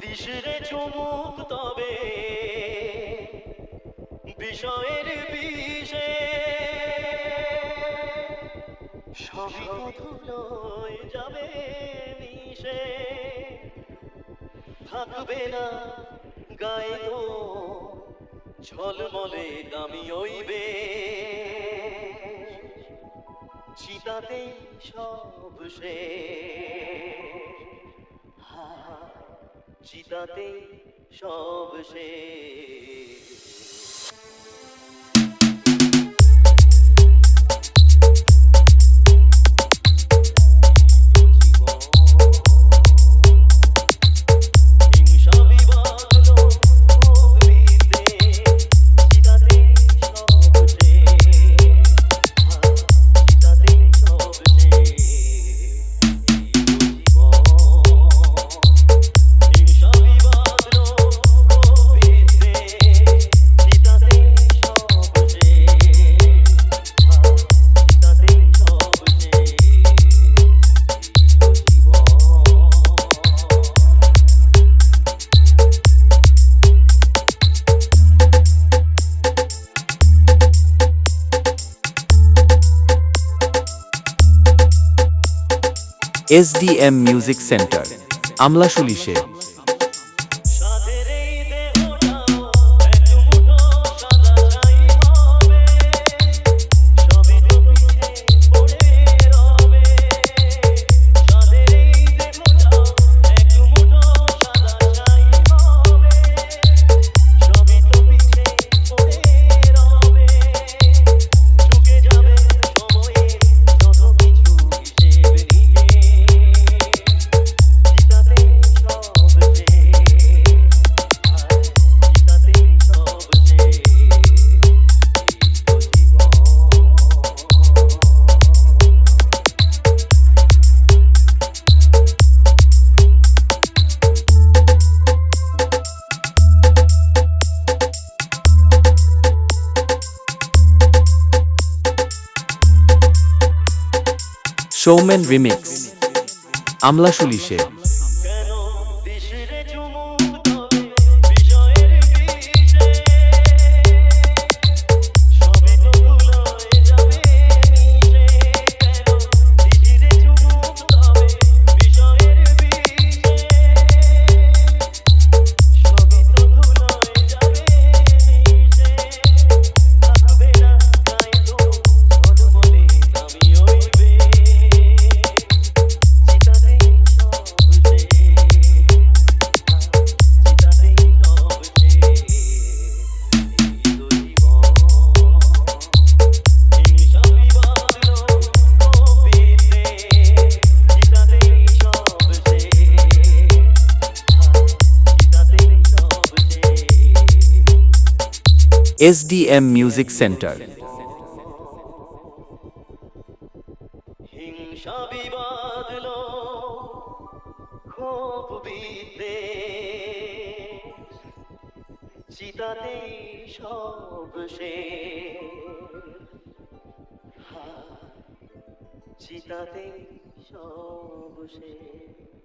দিশরে চুমুক তবে বিষয়ের বিষে সবই তো ধুলোয় যাবে মিশে থাকবে না গায়ে তো ঝলমলে দামি ওইবে চিতাতে সব শেষ চিতাতে সব শেষ SDM Music Center, আমলাশুলিশে। Showman Remix, আমলাশুলিশে। SDM Music Center. হিংসা বিবাদ লো ক্ষোভ বিদ্বেষ চিতাতে সব শেষ চিতাতে সব শেষ।